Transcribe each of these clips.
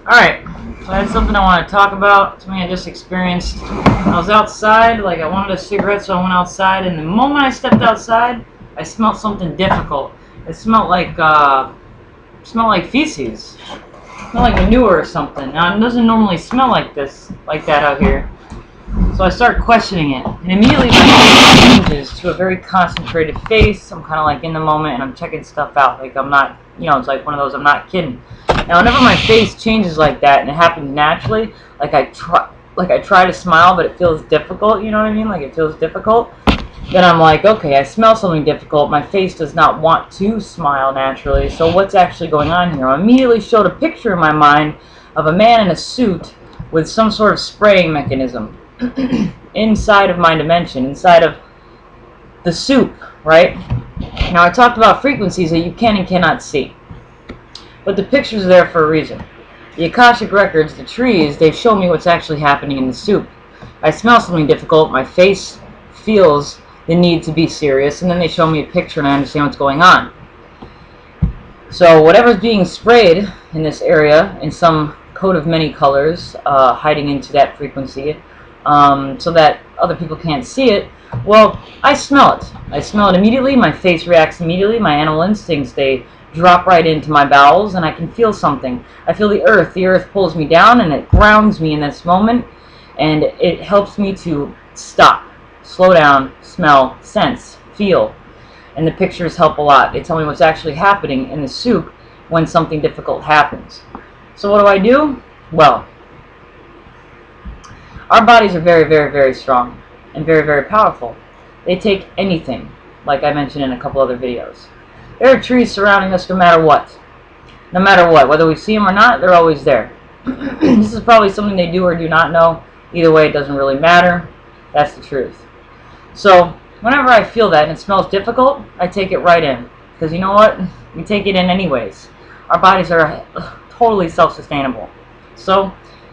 Alright, so that's something I want to talk about. Something I just experienced. I was outside, like I wanted a cigarette, so I went outside, and the moment I stepped outside, I smelled something difficult. It smelled like feces. It smelled like manure or something. Now, it doesn't normally smell like that out here. So I start questioning it, and immediately my face changes to a very concentrated face. I'm kind of like in the moment, and I'm checking stuff out. Like I'm not, it's like one of those, I'm not kidding. Now, whenever my face changes like that, and it happens naturally, like I try to smile, but it feels difficult. You know what I mean? Like it feels difficult. Then I'm like, okay, I smell something difficult. My face does not want to smile naturally. So what's actually going on here? I immediately showed a picture in my mind of a man in a suit with some sort of spraying mechanism inside of my dimension, inside of the soup, right? Now, I talked about frequencies that you can and cannot see. But the pictures are there for a reason. The Akashic Records, the trees, they show me what's actually happening in the soup. I smell something difficult, my face feels the need to be serious, and then they show me a picture and I understand what's going on. So whatever's being sprayed in this area, in some coat of many colors, hiding into that frequency, so that other people can't see it, well, I smell it. I smell it immediately, my face reacts immediately, my animal instincts, they drop right into my bowels, and I can feel something. I feel the earth pulls me down, and it grounds me in this moment, and it helps me to stop, slow down, smell, sense, feel, and the pictures help a lot. They tell me what's actually happening in the soup when something difficult happens. So what do? Well, our bodies are very, very, very strong and very, very powerful. They take anything, like I mentioned in a couple other videos. There are trees surrounding us no matter what. No matter what. Whether we see them or not, they're always there. This is probably something they do or do not know. Either way, it doesn't really matter. That's the truth. So, whenever I feel that and it smells difficult, I take it right in. Because you know what? We take it in anyways. Our bodies are totally self-sustainable. So,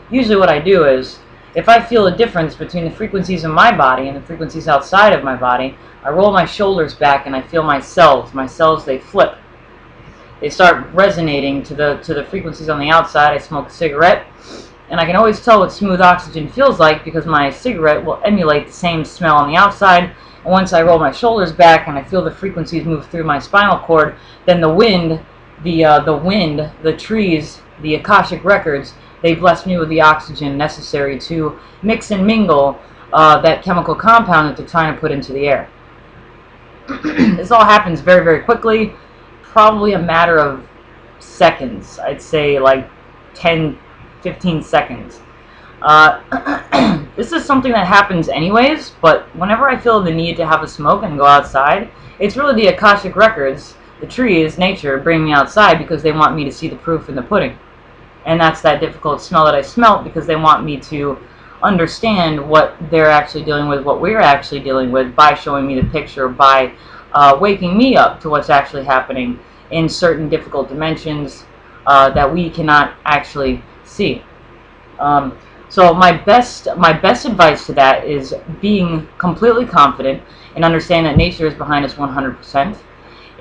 usually what I do is, if I feel a difference between the frequencies in my body and the frequencies outside of my body, I roll my shoulders back and I feel my cells. My cells, they flip. They start resonating to the frequencies on the outside. I smoke a cigarette, and I can always tell what smooth oxygen feels like because my cigarette will emulate the same smell on the outside. And once I roll my shoulders back and I feel the frequencies move through my spinal cord, then the wind, the trees, the Akashic Records, they bless me with the oxygen necessary to mix and mingle that chemical compound that they're trying to put into the air. This all happens very, very quickly, probably a matter of seconds. I'd say like 10, 15 seconds. This is something that happens anyways, but whenever I feel the need to have a smoke and go outside, it's really the Akashic Records, the trees, nature, bring me outside because they want me to see the proof in the pudding. And that's that difficult smell that I smelt because they want me to understand what they're actually dealing with, what we're actually dealing with, by showing me the picture, by waking me up to what's actually happening in certain difficult dimensions that we cannot actually see. So my best advice to that is being completely confident and understanding that nature is behind us 100%,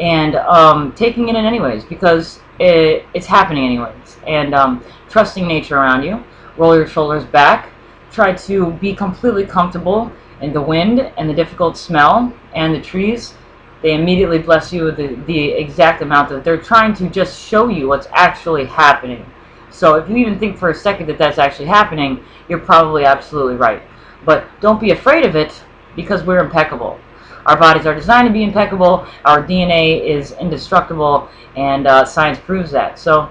and taking it in anyways because it's happening anyways, and trusting nature around you. Roll your shoulders back. Try to be completely comfortable in the wind and the difficult smell and the trees. They immediately bless you with the exact amount that they're trying to just show you what's actually happening. So if you even think for a second that that's actually happening, you're probably absolutely right. But don't be afraid of it because we're impeccable. Our bodies are designed to be impeccable. Our DNA is indestructible, and science proves that. So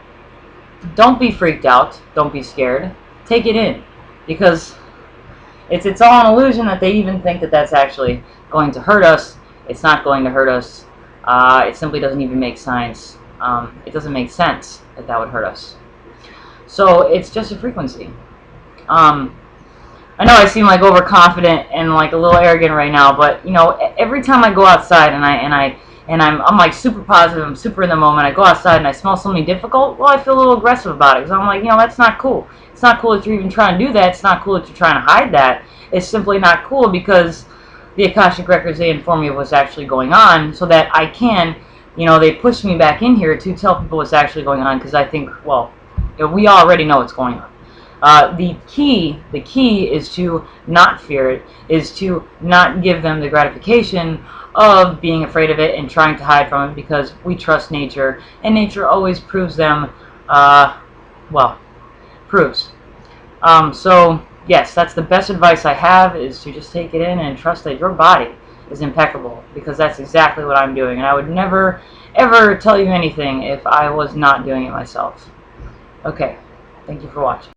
don't be freaked out. Don't be scared. Take it in. Because it's all an illusion that they even think that that's actually going to hurt us. It's not going to hurt us. It simply doesn't even make science. It doesn't make sense that that would hurt us. So it's just a frequency. I know I seem like overconfident and like a little arrogant right now, but you know, every time I go outside and I'm like super positive, I'm super in the moment. I go outside and I smell something difficult. Well, I feel a little aggressive about it because I'm like, that's not cool. It's not cool that you're even trying to do that. It's not cool that you're trying to hide that. It's simply not cool because the Akashic Records, they inform me of what's actually going on so that I can, they push me back in here to tell people what's actually going on because I think, well, We already know what's going on. The key is to not fear it, is to not give them the gratification of being afraid of it and trying to hide from it, because we trust nature, and nature always proves them, well, proves. So yes, that's the best advice I have, is to just take it in and trust that your body is impeccable, because that's exactly what I'm doing, and I would never ever tell you anything if I was not doing it myself. Okay, thank you for watching.